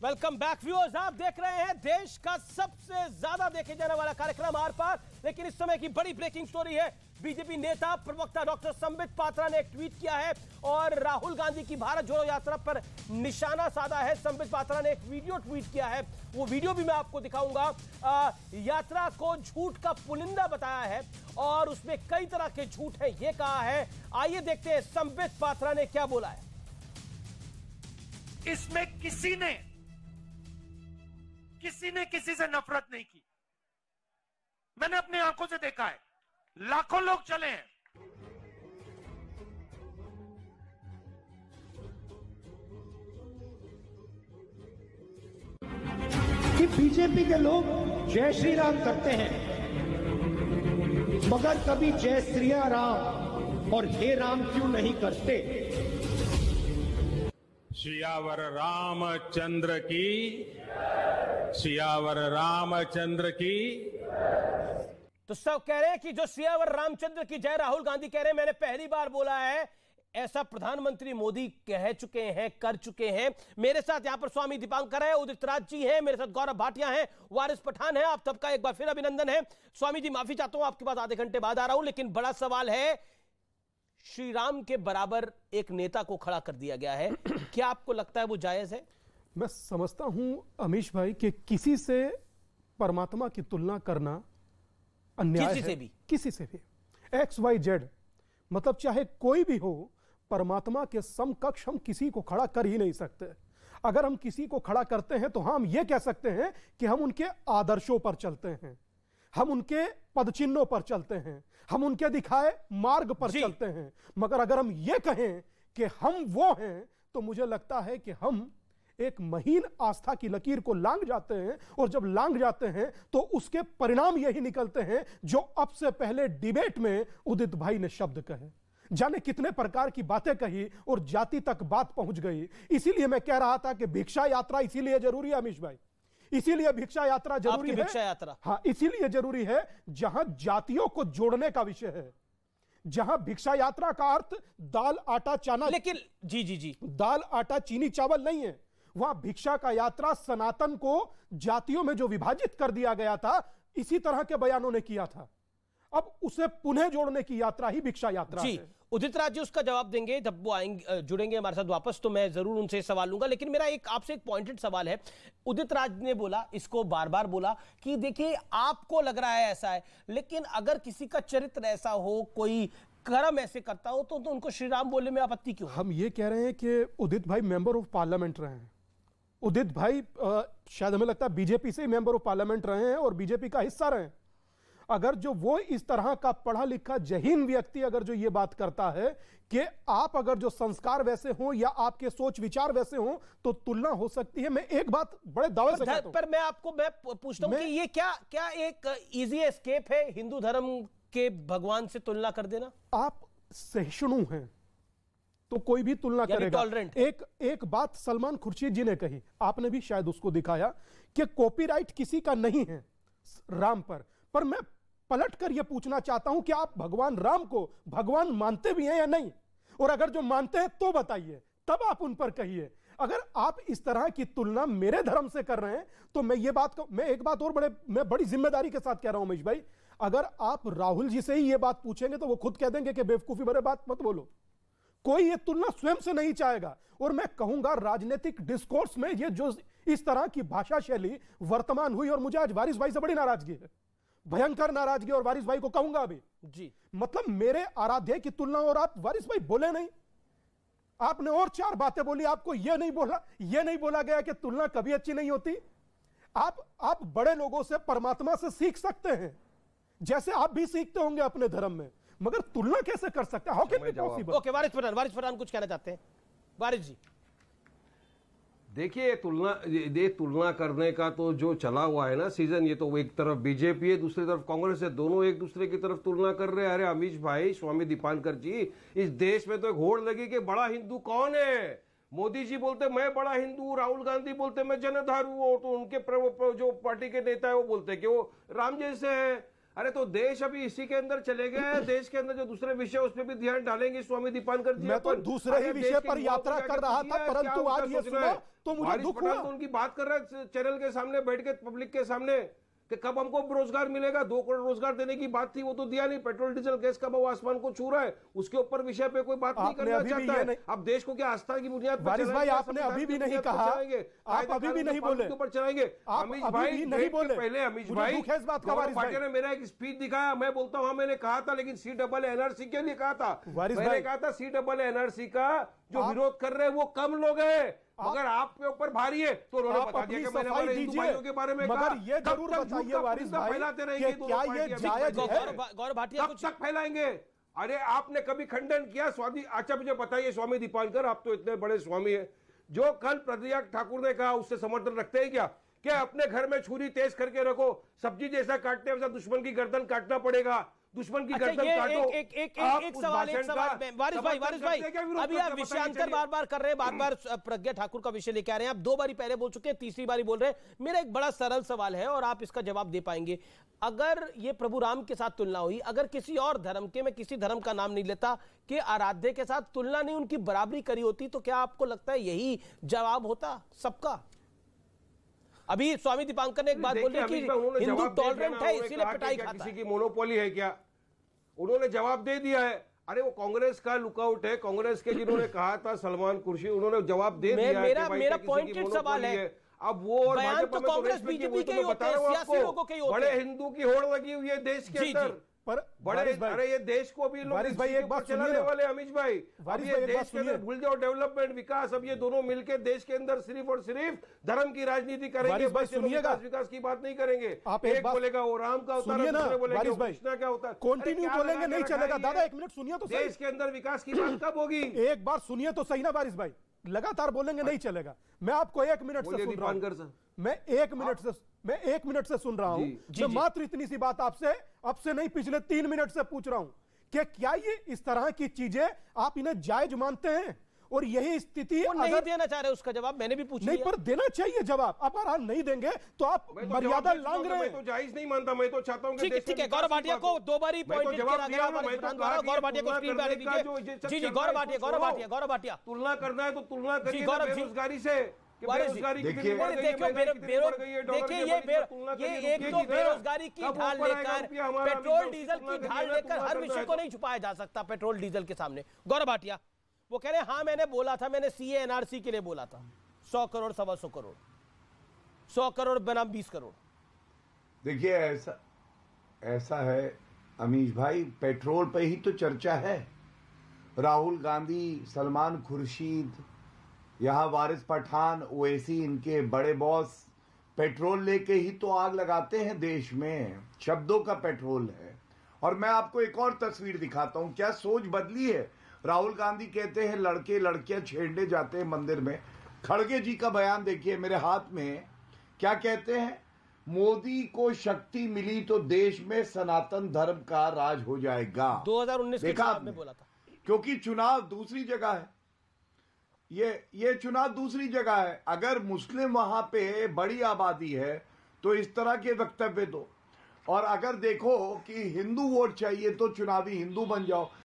Welcome back viewers, आप देख रहे हैं देश का सबसे ज्यादा देखे जाने वाला कार्यक्रम आर पार। लेकिन इस समय की बड़ी ब्रेकिंग स्टोरी है। बीजेपी नेता प्रवक्ता डॉक्टर संबित पात्रा ने एक ट्वीट किया है और राहुल गांधी की भारत जोड़ो यात्रा पर निशाना साधा है। संबित पात्रा ने एक वीडियो ट्वीट किया है, वो वीडियो भी मैं आपको दिखाऊंगा। यात्रा को झूठ का पुलिंदा बताया है और उसमें कई तरह के झूठ है ये कहा है। आइए देखते हैं संबित पात्रा ने क्या बोला है। इसमें किसी ने किसी से नफरत नहीं की। मैंने अपनी आंखों से देखा है, लाखों लोग चले हैं। कि बीजेपी के लोग जय श्री राम करते हैं मगर कभी जय श्री राम और हे राम क्यों नहीं करते। सियावर रामचंद्र की, सियावर रामचंद्र की। तो सब कह रहे हैं कि जो सियावर रामचंद्र की जय राहुल गांधी कह रहे हैं। मैंने पहली बार बोला है, ऐसा प्रधानमंत्री मोदी कह चुके हैं, कर चुके हैं। मेरे साथ यहां पर स्वामी दीपांकर है, उदित राज जी हैं, मेरे साथ गौरव भाटिया हैं, वारिस पठान है। आप सबका एक बार फिर अभिनंदन है। स्वामी जी माफी चाहता हूं, आपके पास आधे घंटे बाद आ रहा हूं। लेकिन बड़ा सवाल है, श्री राम के बराबर एक नेता को खड़ा कर दिया गया है, क्या आपको लगता है वो जायज है? मैं समझता हूं अमीश भाई कि किसी से परमात्मा की तुलना करना अन्याय है। किसी से भी XYZ, मतलब चाहे कोई भी हो, परमात्मा के समकक्ष हम किसी को खड़ा कर ही नहीं सकते। अगर हम किसी को खड़ा करते हैं तो हम ये कह सकते हैं कि हम उनके आदर्शों पर चलते हैं, हम उनके पदचिन्हों पर चलते हैं, हम उनके दिखाए मार्ग पर चलते हैं। मगर अगर हम ये कहें कि हम वो हैं तो मुझे लगता है कि हम एक महीन आस्था की लकीर को लांघ जाते हैं। और जब लांघ जाते हैं तो उसके परिणाम यही निकलते हैं जो अब से पहले डिबेट में उदित भाई ने शब्द कहे। जाने कितने प्रकार की बातें कही और जाति तक बात पहुंच गई। इसीलिए मैं कह रहा था कि भिक्षा यात्रा इसीलिए जरूरी है अमीश भाई, इसीलिए भिक्षा यात्रा जरूरी है। भिक्षा यात्रा, हाँ, इसीलिए जरूरी है जहां जातियों को जोड़ने का विषय है, जहां भिक्षा यात्रा का अर्थ दाल आटा चना, लेकिन जी दाल आटा चीनी चावल नहीं है। वहां भिक्षा का यात्रा सनातन को जातियों में जो विभाजित कर दिया गया था, इसी तरह के बयानों ने किया था। अब उसे पुनः जोड़ने की यात्रा ही भिक्षा यात्रा है। उदित राज जी उसका जवाब देंगे जब वो आएंगे, जुड़ेंगे हमारे साथ वापस, तो मैं जरूर उनसे सवाल लूंगा। लेकिन मेरा आपसे एक पॉइंटेड सवाल है। उदित राज ने बोला, इसको बार बार बोला कि देखिए आपको लग रहा है ऐसा है, लेकिन अगर किसी का चरित्र ऐसा हो, कोई कर्म ऐसे करता हो तो उनको श्री राम बोलने में आपत्ति क्यों? हम ये कह रहे हैं कि उदित भाई मेंबर ऑफ पार्लियामेंट रहे हैं। उदित भाई शायद हमें लगता है बीजेपी से ही मेंबर ऑफ पार्लियामेंट रहे हैं और बीजेपी का हिस्सा रहे हैं। अगर जो वो इस तरह का पढ़ा लिखा जहीन व्यक्ति अगर जो ये बात करता है कि आप अगर जो संस्कार वैसे हो या आपके सोच विचार वैसे हो तो तुलना हो सकती है। मैं एक बात बड़े दावे से कहता हूं, पर मैं पूछता हूं कि ये क्या एक इजी एस्केप है हिंदू धर्म के भगवान से तुलना कर देना? आप सहिष्णु हैं तो कोई भी तुलना करेगा। टॉलरेंट। एक बात सलमान खुर्शीद जी ने कही, आपने भी शायद उसको दिखाया कि कॉपीराइट किसी का नहीं है राम पर मैं पलट कर यह पूछना चाहता हूं कि आप भगवान राम को भगवान मानते भी हैं या नहीं? और अगर जो मानते हैं तो बताइए, तब आप उन पर कहिए। अगर आप इस तरह की तुलना मेरे धर्म से कर रहे हैं तो मैं एक बात और मैं बड़ी जिम्मेदारी के साथ कह रहा हूं उमेश भाई, अगर आप राहुल जी से ही यह बात पूछेंगे तो वो खुद कह देंगे कि बेवकूफी भरे बात मत बोलो। कोई ये तुलना स्वयं से नहीं चाहेगा। और मैं कहूंगा राजनीतिक डिस्कोर्स में ये जो इस तरह की भाषा शैली वर्तमान हुई, और मुझे आज वारिस भाई से बड़ी नाराजगी है, भयंकर नाराजगी, और वारिस भाई को कहूंगा अभी जी, मतलब मेरे आराध्य की तुलना, और आप वारिस भाई बोले नहीं, आपने और चार बातें बोली, आपको यह नहीं बोला गया कि तुलना कभी अच्छी नहीं होती। आप बड़े लोगों से परमात्मा से सीख सकते हैं जैसे आप भी सीखते होंगे अपने धर्म में, मगर तुलना कैसे कर सकते हैं? How can be possible? Okay, Waris Pathan कुछ कहना चाहते हैं? वारिस जी देखिए, तुलना करने का तो जो चला हुआ है ना सीजन, ये तो एक तरफ बीजेपी है, दूसरी तरफ कांग्रेस है, दोनों एक दूसरे की तरफ तुलना कर रहे हैं। अरे अमीश भाई, स्वामी दीपांकर जी, इस देश में तो एक होड़ लगी कि बड़ा हिंदू कौन है। मोदी जी बोलते मैं बड़ा हिंदू, राहुल गांधी बोलते मैं जनधारू, और तो उनके जो पार्टी के नेता है वो बोलते कि वो राम जैसे हैं। अरे तो देश अभी इसी के अंदर चले गए। देश के अंदर जो दूसरे विषय उस पर भी ध्यान डालेंगे स्वामी दीपानकर जी। मैं तो दूसरे ही विषय पर यात्रा कर रहा था, परंतु आज ये सुना तो मुझे दुख हुआ। उनकी बात कर रहे हैं चैनल के सामने बैठ के, पब्लिक के सामने, कि कब हमको रोजगार मिलेगा। 2 करोड़ रोजगार देने की बात थी, वो तो दिया नहीं। पेट्रोल डीजल गैस का भाव आसमान को छू रहा है, उसके ऊपर विषय पे कोई बात नहीं करना चाहता है। अब देश को क्या आस्था की बुनियाद पर वारिस भाई आपने अभी भी नहीं कहा, आप अभी भी नहीं बोले, ऊपर चलाएंगे। अमीश भाई नहीं बोले पहले, अमीश भाई भाटिया ने मेरा एक स्पीच दिखाया, मैं बोलता हूँ मैंने कहा था, लेकिन CNRC के लिए कहा था। मैंने कहा था CNRC का जो विरोध कर रहे हैं वो कम लोग हैं, मगर आपके ऊपर भारी है। तो उन्होंने बता दिया कि मैंने हमारे हिंदू भाइयों के बारे में कहा। ये जरूर बताइए वारिस भाई, फैलाते रहेंगे क्या ये जायज है? गौरव भाटिया कब तक फैलाएंगे? अरे आपने कभी खंडन किया स्वामी? अच्छा मुझे बताइए स्वामी दीपानकर, आप तो इतने बड़े स्वामी हैं, जो कल प्रज्ञा ठाकुर ने कहा उससे समर्थन रखते हैं क्या? क्या अपने घर में छुरी तेज करके रखो, सब्जी जैसा काटते वैसा दुश्मन की गर्दन काटना पड़ेगा, दुश्मन की गर्दन काटो। एक सवाल वारिस भाई अभी आप विषयांतर बार कर रहे हैं, बार प्रज्ञा ठाकुर का विषय लेके आ रहे हैं। आप 2 बारी पहले बोल चुके हैं, तीसरी बारी बोल रहे हैं। मेरा एक बड़ा सरल सवाल है और आप इसका जवाब दे पाएंगे। अगर ये प्रभु राम के साथ तुलना हुई, अगर किसी और धर्म के, मैं किसी धर्म का नाम नहीं लेता, कि आराध्य के साथ तुलना नहीं, उनकी बराबरी करी होती, तो क्या आपको लगता है यही जवाब होता सबका? अभी स्वामी दीपांकर ने एक बात बोली कि हिंदू टॉलरेंट है इसीलिए पिटाई खाता है। किसी की मोनोपोली है क्या? उन्होंने जवाब दे दिया है। अरे वो कांग्रेस का लुकआउट है, कांग्रेस के जिन्होंने कहा था सलमान खुर्शीद, उन्होंने जवाब दे दिया है कि मेरा पॉइंटेड सवाल है। अब वो और बयान तो कांग्रेस बीजेपी के ही होते हैं, सियासी लोगों के ही होते हैं। बड़े हिंदू की होड़ लगी हुई है देश के अंदर, पर बड़े, अरे ये देश को भी लोग वारिस भाई एक बात चलाने वाले। अमीश भाई, अब ये देश के अंदर भूल जाओ डेवलपमेंट, विकास, अब ये दोनों मिलकर देश के अंदर सिर्फ और सिर्फ धर्म की राजनीति करेंगे। विकास की बात नहीं करेंगे। आप एक बोलेगा वो राम का होता है, दूसरे बोलेगा कृष्णा क्या होता है। कंटिन्यू बोलेंगे नहीं चलेगा। दादा 1 मिनट सुनिए तो, देश के अंदर विकास की बात कब होगी? एक बार सुनिए तो सही ना वारिस भाई, लगातार बोलेंगे नहीं चलेगा। मैं आपको 1 मिनट से सुन रहा हूं, मैं 1 मिनट से सुन रहा हूं। मैं मात्र इतनी सी बात आपसे नहीं, पिछले 3 मिनट से पूछ रहा हूं कि क्या ये इस तरह की चीजें आप इन्हें जायज मानते हैं? और यही स्थिति नहीं देना चाह रहे, उसका जवाब मैंने भी पूछ लिया। नहीं, पर देना चाहिए जवाब। अगर आप नहीं देंगे तो आप मर्यादा लांघ रहे हैं। मैं तो जायज नहीं मानता, मैं तो चाहता हूं कि ठीक है। गौरव भाटिया को 2 बारी पॉइंट गौरव भाटिया को स्क्रीन पे आने दीजिए। जी गौरव भाटिया तुलना करना है तो तुलना करिए बेरोजगारी से। देखिए ये एक तो बेरोजगारी की ढाल लेकर, पेट्रोल डीजल की ढाल लेकर हर विषय को नहीं छुपाया जा सकता पेट्रोल डीजल के सामने। गौरव भाटिया वो कह रहे हैं हाँ मैंने बोला था, मैंने CNRC के लिए बोला था 100 करोड़ 125 करोड़, 100 करोड़ बनाम 20 करोड़। देखिए ऐसा है अमीश भाई, पेट्रोल पे ही तो चर्चा है। राहुल गांधी, सलमान खुर्शीद, यहाँ वारिस पठान, ओवैसी, इनके बड़े बॉस पेट्रोल लेके ही तो आग लगाते हैं देश में। शब्दों का पेट्रोल है। और मैं आपको एक और तस्वीर दिखाता हूं, क्या सोच बदली है। राहुल गांधी कहते हैं लड़के लड़कियां छेड़ने जाते हैं मंदिर में। खड़गे जी का बयान देखिए मेरे हाथ में, क्या कहते हैं, मोदी को शक्ति मिली तो देश में सनातन धर्म का राज हो जाएगा। 2019 के चुनाव में बोला था। क्योंकि चुनाव दूसरी जगह है, ये चुनाव दूसरी जगह है। अगर मुस्लिम वहां पे बड़ी आबादी है तो इस तरह के वक्तव्य दो, और अगर देखो कि हिंदू वोट चाहिए तो चुनावी हिंदू बन जाओ।